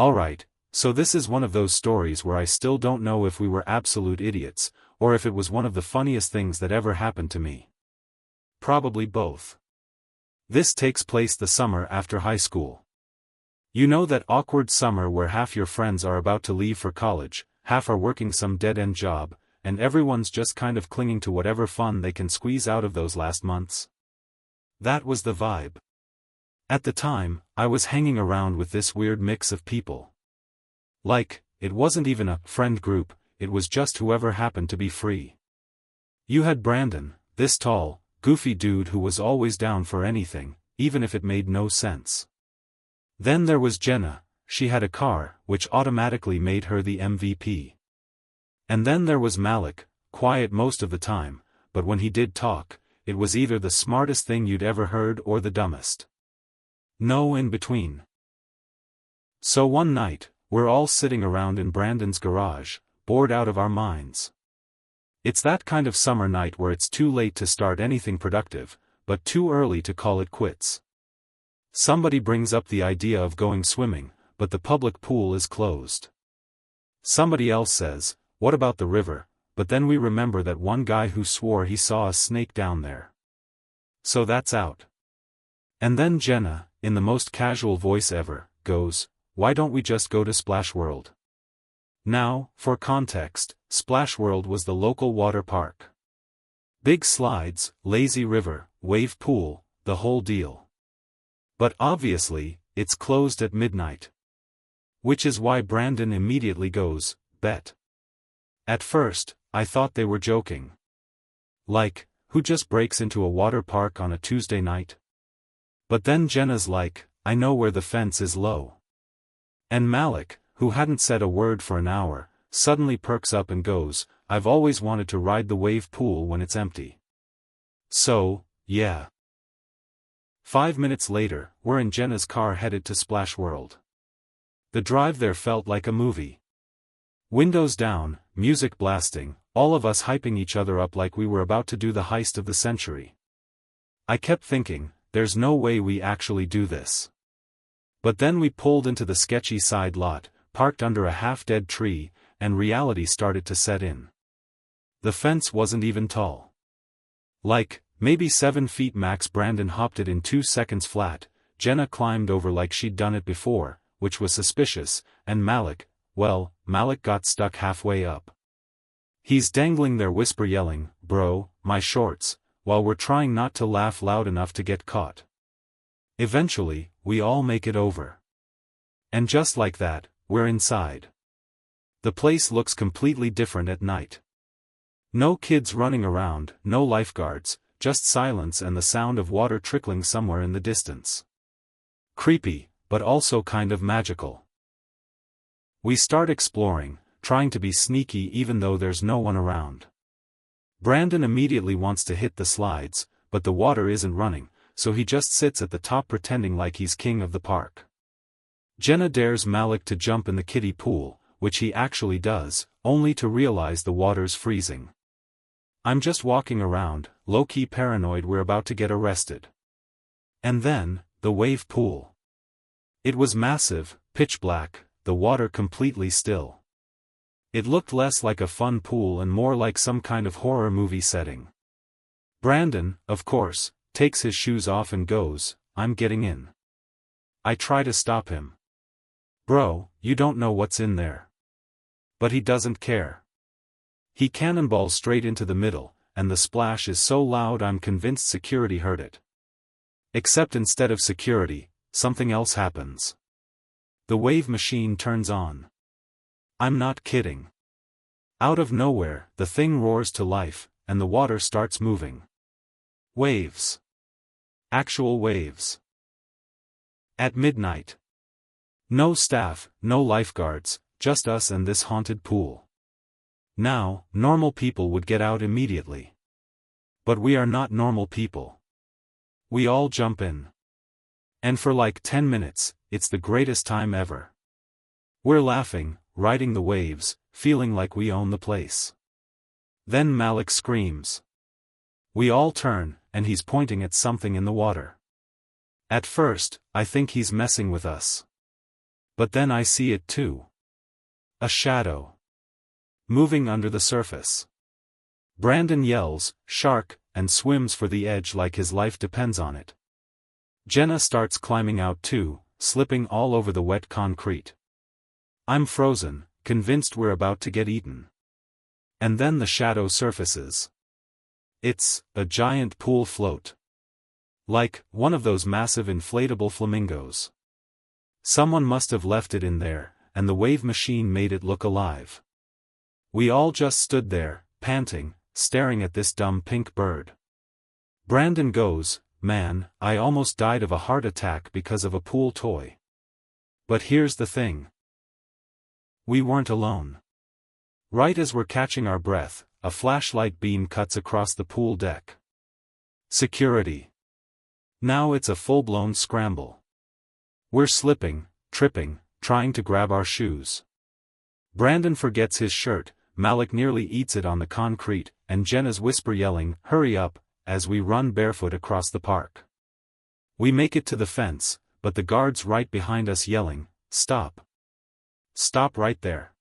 Alright, so this is one of those stories where I still don't know if we were absolute idiots, or if it was one of the funniest things that ever happened to me. Probably both. This takes place the summer after high school. You know that awkward summer where half your friends are about to leave for college, half are working some dead-end job, and everyone's just kind of clinging to whatever fun they can squeeze out of those last months? That was the vibe. At the time, I was hanging around with this weird mix of people. Like, it wasn't even a friend group, it was just whoever happened to be free. You had Brandon, this tall, goofy dude who was always down for anything, even if it made no sense. Then there was Jenna, she had a car, which automatically made her the MVP. And then there was Malik, quiet most of the time, but when he did talk, it was either the smartest thing you'd ever heard or the dumbest. No in between. So one night, we're all sitting around in Brandon's garage, bored out of our minds. It's that kind of summer night where it's too late to start anything productive, but too early to call it quits. Somebody brings up the idea of going swimming, but the public pool is closed. Somebody else says, "What about the river?" But then we remember that one guy who swore he saw a snake down there. So that's out. And then Jenna, in the most casual voice ever, goes, "Why don't we just go to Splash World?" Now, for context, Splash World was the local water park. Big slides, lazy river, wave pool, the whole deal. But obviously, it's closed at midnight. Which is why Brandon immediately goes, "Bet." At first, I thought they were joking. Like, who just breaks into a water park on a Tuesday night? But then Jenna's like, "I know where the fence is low." And Malik, who hadn't said a word for an hour, suddenly perks up and goes, "I've always wanted to ride the wave pool when it's empty." So, yeah. 5 minutes later, we're in Jenna's car headed to Splash World. The drive there felt like a movie. Windows down, music blasting, all of us hyping each other up like we were about to do the heist of the century. I kept thinking, there's no way we actually do this. But then we pulled into the sketchy side lot, parked under a half-dead tree, and reality started to set in. The fence wasn't even tall. Like, maybe 7 feet max. Brandon hopped it in 2 seconds flat, Jenna climbed over like she'd done it before, which was suspicious, and Malik got stuck halfway up. He's dangling there whisper yelling, "Bro, my shorts," while we're trying not to laugh loud enough to get caught. Eventually, we all make it over. And just like that, we're inside. The place looks completely different at night. No kids running around, no lifeguards, just silence and the sound of water trickling somewhere in the distance. Creepy, but also kind of magical. We start exploring, trying to be sneaky even though there's no one around. Brandon immediately wants to hit the slides, but the water isn't running, so he just sits at the top pretending like he's king of the park. Jenna dares Malik to jump in the kiddie pool, which he actually does, only to realize the water's freezing. I'm just walking around, low-key paranoid we're about to get arrested. And then, the wave pool. It was massive, pitch black, the water completely still. It looked less like a fun pool and more like some kind of horror movie setting. Brandon, of course, takes his shoes off and goes, "I'm getting in." I try to stop him. "Bro, you don't know what's in there." But he doesn't care. He cannonballs straight into the middle, and the splash is so loud I'm convinced security heard it. Except instead of security, something else happens. The wave machine turns on. I'm not kidding. Out of nowhere, the thing roars to life, and the water starts moving. Waves. Actual waves. At midnight. No staff, no lifeguards, just us and this haunted pool. Now, normal people would get out immediately. But we are not normal people. We all jump in. And for like 10 minutes, it's the greatest time ever. We're laughing, riding the waves, feeling like we own the place. Then Malik screams. We all turn, and he's pointing at something in the water. At first, I think he's messing with us. But then I see it too. A shadow. Moving under the surface. Brandon yells, "Shark," and swims for the edge like his life depends on it. Jenna starts climbing out too, slipping all over the wet concrete. I'm frozen, convinced we're about to get eaten. And then the shadow surfaces. It's a giant pool float. Like one of those massive inflatable flamingos. Someone must have left it in there, and the wave machine made it look alive. We all just stood there, panting, staring at this dumb pink bird. Brandon goes, "Man, I almost died of a heart attack because of a pool toy." But here's the thing. We weren't alone. Right as we're catching our breath, a flashlight beam cuts across the pool deck. Security. Now it's a full-blown scramble. We're slipping, tripping, trying to grab our shoes. Brandon forgets his shirt, Malik nearly eats it on the concrete, and Jenna's whisper yelling, "Hurry up," as we run barefoot across the park. We make it to the fence, but the guard's right behind us yelling, "Stop. Stop right there."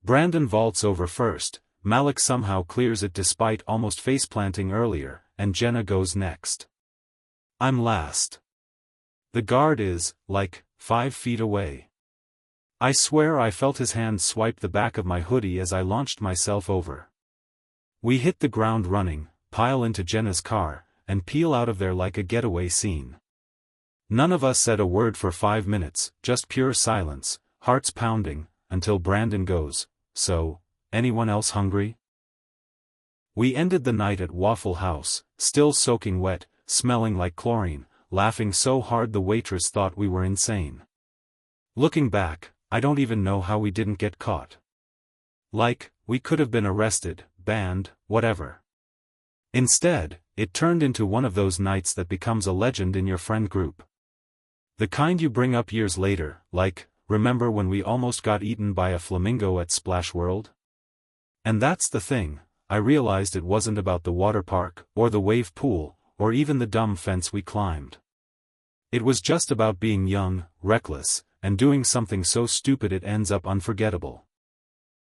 Brandon vaults over first, Malik somehow clears it despite almost faceplanting earlier, and Jenna goes next. I'm last. The guard is, like, 5 feet away. I swear I felt his hand swipe the back of my hoodie as I launched myself over. We hit the ground running, pile into Jenna's car, and peel out of there like a getaway scene. None of us said a word for 5 minutes, just pure silence, hearts pounding, until Brandon goes, "So, anyone else hungry?" We ended the night at Waffle House, still soaking wet, smelling like chlorine, laughing so hard the waitress thought we were insane. Looking back, I don't even know how we didn't get caught. Like, we could have been arrested, banned, whatever. Instead, it turned into one of those nights that becomes a legend in your friend group. The kind you bring up years later, like, "Remember when we almost got eaten by a flamingo at Splash World?" And that's the thing, I realized it wasn't about the water park, or the wave pool, or even the dumb fence we climbed. It was just about being young, reckless, and doing something so stupid it ends up unforgettable.